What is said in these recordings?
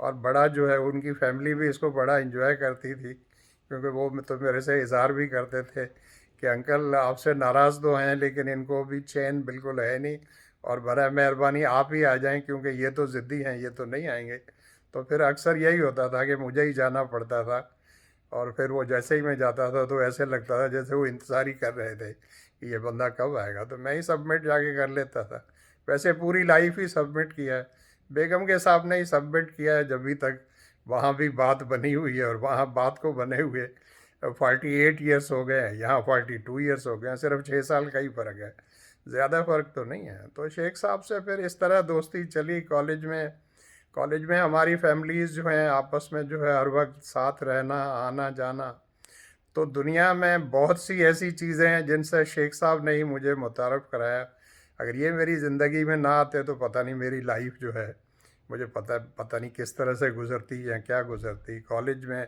اور بڑا جو ہے ان کی فیملی بھی اس کو بڑا انجوائے کرتی تھی، کیونکہ وہ تو میرے سے اظہار بھی کرتے تھے کہ انکل آپ سے ناراض تو ہیں لیکن ان کو بھی چین بالکل ہے نہیں، اور برائے مہربانی آپ ہی آ جائیں کیونکہ یہ تو ضدی ہیں، یہ تو نہیں آئیں گے۔ تو پھر اکثر یہی ہوتا تھا کہ مجھے ہی جانا پڑتا تھا، اور پھر وہ جیسے ہی میں جاتا تھا تو ایسے لگتا تھا جیسے وہ انتظار ہی کر رہے تھے کہ یہ بندہ کب آئے گا، تو میں ہی سبمٹ جا کے کر لیتا تھا۔ ویسے پوری لائف ہی سبمٹ کیا ہے، بیگم کے سامنے ہی سبمٹ کیا ہے، جبھی تک وہاں بھی بات بنی ہوئی ہے، اور وہاں بات کو بنے ہوئے 48 ایئرس ہو گئے ہیں، یہاں 42 ایئرس ہو گئے ہیں، صرف 6 سال کا ہی فرق ہے، زیادہ فرق تو نہیں ہے۔ تو شیخ صاحب سے پھر اس طرح دوستی چلی کالج میں۔ کالج میں ہماری فیملیز جو ہیں آپس میں جو ہے ہر وقت ساتھ رہنا، آنا جانا، تو دنیا میں بہت سی ایسی چیزیں ہیں جن سے شیخ صاحب نے ہی مجھے متعارف کرایا۔ اگر یہ میری زندگی میں نہ آتے تو پتہ نہیں میری لائف جو ہے، مجھے پتہ نہیں کس طرح سے گزرتی یا کیا گزرتی۔ کالج میں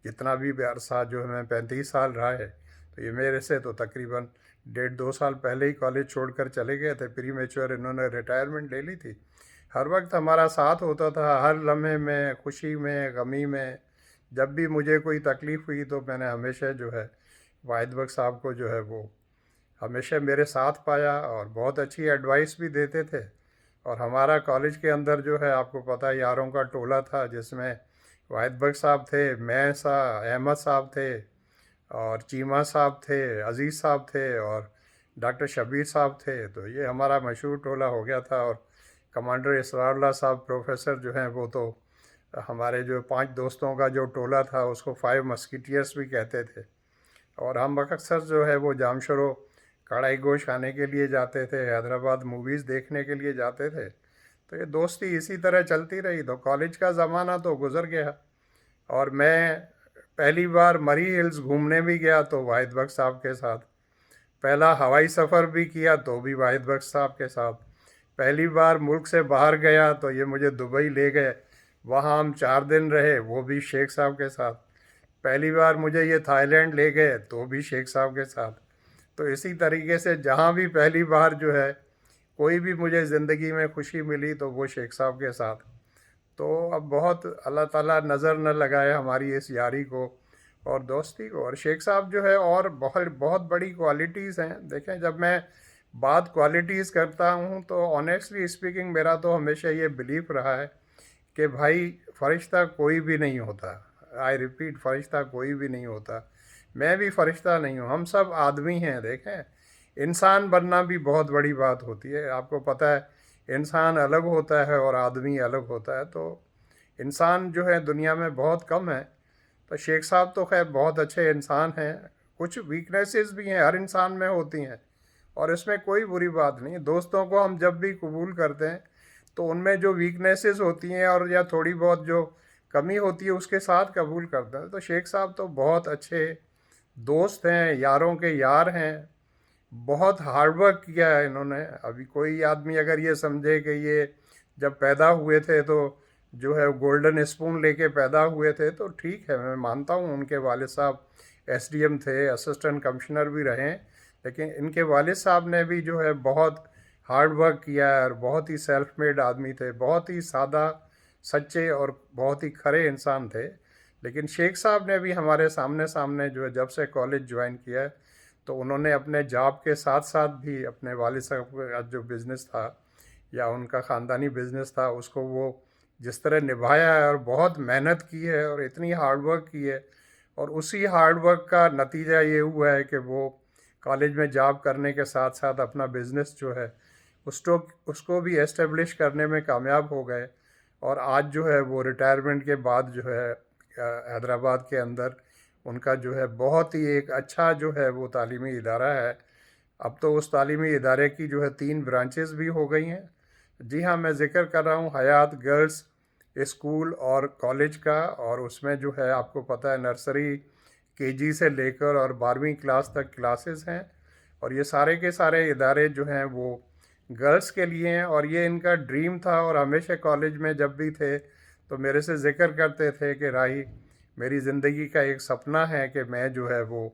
جتنا بھی عرصہ جو ہے میں 35 سال رہا ہے، تو یہ میرے سے تو تقریباً 1.5 2 سال پہلے ہی کالج چھوڑ کر چلے گئے تھے، پری میچور انہوں نے ریٹائرمنٹ لے لی تھی۔ ہر وقت ہمارا ساتھ ہوتا تھا، ہر لمحے میں، خوشی میں، غمی میں۔ جب بھی مجھے کوئی تکلیف ہوئی تو میں نے ہمیشہ جو ہے واحد بخش صاحب کو جو ہے وہ ہمیشہ میرے ساتھ پایا، اور بہت اچھی ایڈوائس بھی دیتے تھے۔ اور ہمارا کالج کے اندر جو ہے آپ کو پتہ ہے یاروں کا ٹولہ تھا، جس میں واحد بخش صاحب تھے، میں سا احمد صاحب تھے، اور چیمہ صاحب تھے، عزیز صاحب تھے، اور ڈاکٹر شبیر صاحب تھے۔ تو یہ ہمارا مشہور ٹولہ ہو گیا تھا۔ اور کمانڈر اسرار اللہ صاحب پروفیسر جو ہیں وہ تو ہمارے جو 5 دوستوں کا جو ٹولہ تھا اس کو 5 مسکیٹیئرس بھی کہتے تھے۔ اور ہم اکثر جو ہے وہ جام شروع کڑھائی گوشت کھانے کے لیے جاتے تھے، حیدرآباد موویز دیکھنے کے لیے جاتے تھے۔ تو یہ دوستی اسی طرح چلتی رہی۔ تو کالج کا زمانہ تو گزر گیا، اور میں پہلی بار مری ہلز گھومنے بھی گیا تو واحد بخش صاحب کے ساتھ، پہلا ہوائی سفر بھی کیا تو بھی واحد بخش صاحب کے ساتھ، پہلی بار ملک سے باہر گیا تو یہ مجھے دبئی لے گئے، وہاں ہم 4 دن رہے، وہ بھی شیخ صاحب کے ساتھ۔ پہلی بار مجھے یہ تھائی لینڈ لے گئے تو بھی شیخ صاحب کے ساتھ۔ تو اسی طریقے سے جہاں بھی پہلی بار جو ہے کوئی بھی مجھے زندگی میں خوشی ملی تو وہ شیخ صاحب کے ساتھ۔ تو اب بہت اللہ تعالیٰ نظر نہ لگائے ہماری اس یاری کو اور دوستی کو۔ اور شیخ صاحب جو ہے اور بہت بہت بڑی کوالٹیز ہیں۔ دیکھیں، جب میں بات کوالٹیز کرتا ہوں تو آنیسٹلی اسپیکنگ میرا تو ہمیشہ یہ بلیف رہا ہے کہ بھائی فرشتہ کوئی بھی نہیں ہوتا۔ آئی ریپیٹ، فرشتہ کوئی بھی نہیں ہوتا، میں بھی فرشتہ نہیں ہوں، ہم سب آدمی ہیں۔ دیکھیں، انسان بننا بھی بہت بڑی بات ہوتی ہے۔ آپ کو پتہ ہے انسان الگ ہوتا ہے اور آدمی الگ ہوتا ہے، تو انسان جو ہے دنیا میں بہت کم ہے۔ تو شیخ صاحب تو خیر بہت اچھے انسان ہیں، کچھ ویکنیسز بھی ہیں، ہر انسان میں ہوتی ہیں، اور اس میں کوئی بری بات نہیں۔ دوستوں کو ہم جب بھی قبول کرتے ہیں تو ان میں جو ویکنیسز ہوتی ہیں اور یا تھوڑی بہت جو کمی ہوتی ہے اس کے ساتھ قبول کرتے ہیں۔ تو شیخ صاحب تو بہت اچھے دوست ہیں، یاروں کے یار ہیں، بہت ہارڈ ورک کیا ہے انہوں نے۔ ابھی کوئی آدمی اگر یہ سمجھے کہ یہ جب پیدا ہوئے تھے تو جو ہے گولڈن اسپون لے کے پیدا ہوئے تھے، تو ٹھیک ہے، میں مانتا ہوں ان کے والد صاحب ایس ڈی ایم تھے، اسسٹنٹ کمشنر بھی رہے ہیں، لیکن ان کے والد صاحب نے بھی جو ہے بہت ہارڈ ورک کیا ہے، اور بہت ہی سیلف میڈ آدمی تھے، بہت ہی سادہ، سچے اور بہت ہی کھرے انسان تھے۔ لیکن شیخ صاحب نے بھی ہمارے سامنے جو ہے جب سے کالج جوائن کیا ہے تو انہوں نے اپنے جاب کے ساتھ ساتھ بھی اپنے والد صاحب کا جو بزنس تھا یا ان کا خاندانی بزنس تھا اس کو وہ جس طرح نبھایا ہے، اور بہت محنت کی ہے اور اتنی ہارڈ ورک کی ہے، اور اسی ہارڈ ورک کا نتیجہ یہ ہوا ہے کہ وہ کالج میں جاب کرنے کے ساتھ ساتھ اپنا بزنس جو ہے اس کو بھی اسٹیبلش کرنے میں کامیاب ہو گئے۔ اور آج جو ہے وہ ریٹائرمنٹ کے بعد جو ہے حیدرآباد کے اندر ان کا جو ہے بہت ہی ایک اچھا جو ہے وہ تعلیمی ادارہ ہے۔ اب تو اس تعلیمی ادارے کی جو ہے 3 برانچز بھی ہو گئی ہیں۔ جی ہاں، میں ذکر کر رہا ہوں حیات گرلز اسکول اور کالج کا، اور اس میں جو ہے آپ کو پتہ ہے نرسری کے جی سے لے کر اور 12ویں کلاس تک کلاسز ہیں، اور یہ سارے کے سارے ادارے جو ہیں وہ گرلز کے لیے ہیں۔ اور یہ ان کا ڈریم تھا، اور ہمیشہ کالج میں جب بھی تھے تو میرے سے ذکر کرتے تھے کہ راہی، میری زندگی کا ایک سپنا ہے کہ میں جو ہے وہ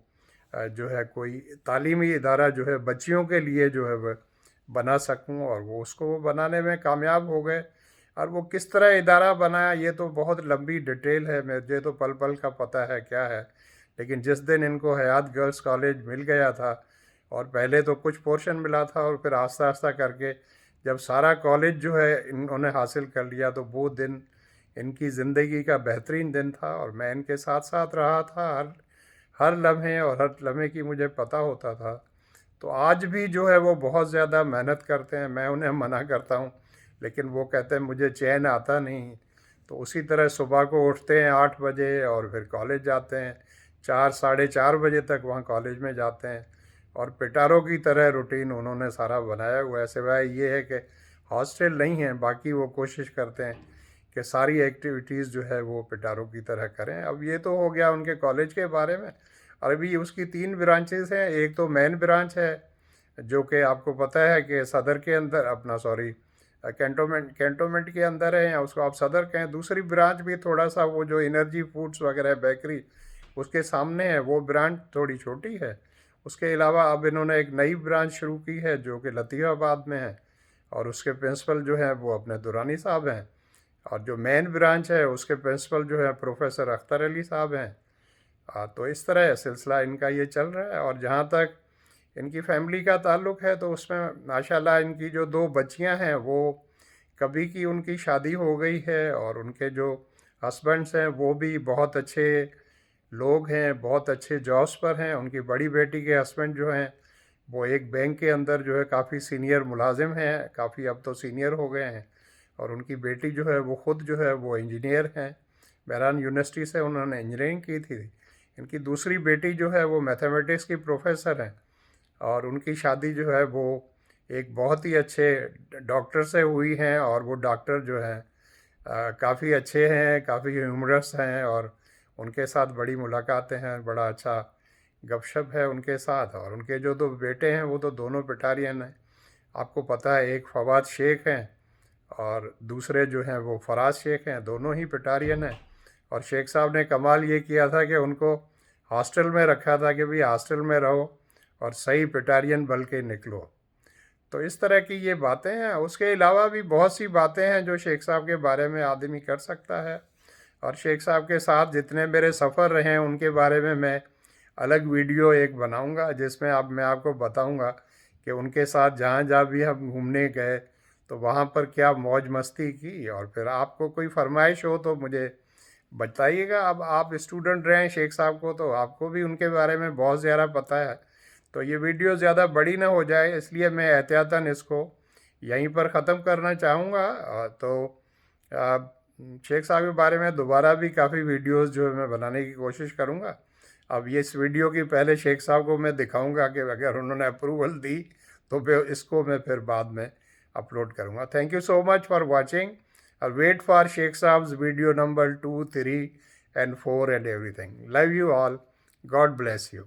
جو ہے کوئی تعلیمی ادارہ جو ہے بچیوں کے لیے جو ہے وہ بنا سکوں، اور وہ اس کو بنانے میں کامیاب ہو گئے۔ اور وہ کس طرح ادارہ بنایا یہ تو بہت لمبی ڈیٹیل ہے، مجھے تو پل پل کا پتہ ہے کیا ہے، لیکن جس دن ان کو حیات گرلز کالج مل گیا تھا، اور پہلے تو کچھ پورشن ملا تھا اور پھر آہستہ آہستہ کر کے جب سارا کالج جو ہے انہوں نے حاصل کر لیا، تو وہ دن ان کی زندگی کا بہترین دن تھا، اور میں ان کے ساتھ ساتھ رہا تھا ہر لمحے، اور ہر لمحے کی مجھے پتہ ہوتا تھا۔ تو آج بھی جو ہے وہ بہت زیادہ محنت کرتے ہیں، میں انہیں منع کرتا ہوں لیکن وہ کہتے ہیں مجھے چین آتا نہیں۔ تو اسی طرح صبح کو اٹھتے ہیں 8 بجے اور پھر کالج جاتے ہیں، 4 ساڑھے 4 بجے تک وہاں کالج میں جاتے ہیں، اور پٹاروں کی طرح روٹین انہوں نے سارا بنایا ہوا ہے، سوائے یہ ہے کہ ہاسٹل نہیں ہیں، باقی وہ کوشش کرتے ہیں کہ ساری ایکٹیویٹیز جو ہے وہ پٹاروں کی طرح کریں۔ اب یہ تو ہو گیا ان کے کالج کے بارے میں، اور ابھی اس کی 3 برانچز ہیں۔ ایک تو مین برانچ ہے جو کہ آپ کو پتہ ہے کہ صدر کے اندر کینٹونمنٹ کے اندر ہے، یا اس کو آپ صدر کہیں۔ دوسری برانچ بھی تھوڑا سا وہ جو انرجی فوڈز وغیرہ بیکری اس کے سامنے ہے، وہ برانچ تھوڑی چھوٹی ہے۔ اس کے علاوہ اب انہوں نے ایک نئی برانچ شروع کی ہے جو کہ لطیف آباد میں ہے، اور اس کے پرنسپل جو ہیں وہ اپنے دورانی صاحب ہیں، اور جو مین برانچ ہے اس کے پرنسپل جو ہے پروفیسر اختر علی صاحب ہیں۔ تو اس طرح سلسلہ ان کا یہ چل رہا ہے۔ اور جہاں تک ان کی فیملی کا تعلق ہے تو اس میں ماشاءاللہ ان کی جو 2 بچیاں ہیں وہ کبھی کی ان کی شادی ہو گئی ہے، اور ان کے جو ہسبینڈس ہیں وہ بھی بہت اچھے لوگ ہیں، بہت اچھے جابس پر ہیں۔ ان کی بڑی بیٹی کے ہسبینڈ جو ہیں وہ ایک بینک کے اندر جو ہے کافی سینئر ملازم ہیں، کافی اب تو سینئر ہو گئے ہیں، اور ان کی بیٹی جو ہے وہ خود جو ہے وہ انجینئر ہیں، میران یونیورسٹی سے انہوں نے انجینئرنگ کی تھی۔ ان کی دوسری بیٹی جو ہے وہ میتھمیٹکس کی پروفیسر ہیں، اور ان کی شادی جو ہے وہ ایک بہت ہی اچھے ڈاکٹر سے ہوئی ہیں، اور وہ ڈاکٹر جو ہیں کافی اچھے ہیں، کافی ہیومرس ہیں، اور ان کے ساتھ بڑی ملاقاتیں ہیں، بڑا اچھا گپ شپ ہے ان کے ساتھ۔ اور ان کے جو 2 بیٹے ہیں وہ تو دونوں پٹارین ہیں، آپ کو پتہ ہے ایک فواد شیخ ہیں اور دوسرے جو ہیں وہ فراز شیخ ہیں، دونوں ہی پٹارین ہیں۔ اور شیخ صاحب نے کمال یہ کیا تھا کہ ان کو ہاسٹل میں رکھا تھا کہ بھئی ہاسٹل میں رہو اور صحیح پٹارین بن کے نکلو۔ تو اس طرح کی یہ باتیں ہیں۔ اس کے علاوہ بھی بہت سی باتیں ہیں جو شیخ صاحب کے بارے میں آدمی کر سکتا ہے، اور شیخ صاحب کے ساتھ جتنے میرے سفر رہے ہیں ان کے بارے میں الگ ویڈیو ایک بناؤں گا، جس میں میں آپ کو بتاؤں گا کہ ان کے ساتھ جہاں جہاں بھی ہم گھومنے گئے تو وہاں پر کیا موج مستی کی۔ اور پھر آپ کو کوئی فرمائش ہو تو مجھے بتائیے گا۔ اب آپ اسٹوڈنٹ رہے ہیں شیخ صاحب کو تو آپ کو بھی ان کے بارے میں بہت زیادہ پتہ ہے، تو یہ ویڈیو زیادہ بڑی نہ ہو جائے، اس لیے میں احتیاطاً اس کو یہیں پر ختم کرنا چاہوں گا۔ تو شیخ صاحب کے بارے میں دوبارہ بھی کافی ویڈیوز جو ہے میں بنانے کی کوشش کروں گا۔ اب یہ اس ویڈیو کی پہلے شیخ صاحب کو میں دکھاؤں گا کہ اگر انہوں نے اپروول دی تو پھر اس کو میں پھر بعد میں اپلوڈ کروں گا۔ Thank you so much for watching. Wait for Shaikh صاحب's video number 2, 3 and 4 and everything. Love you all. God bless you.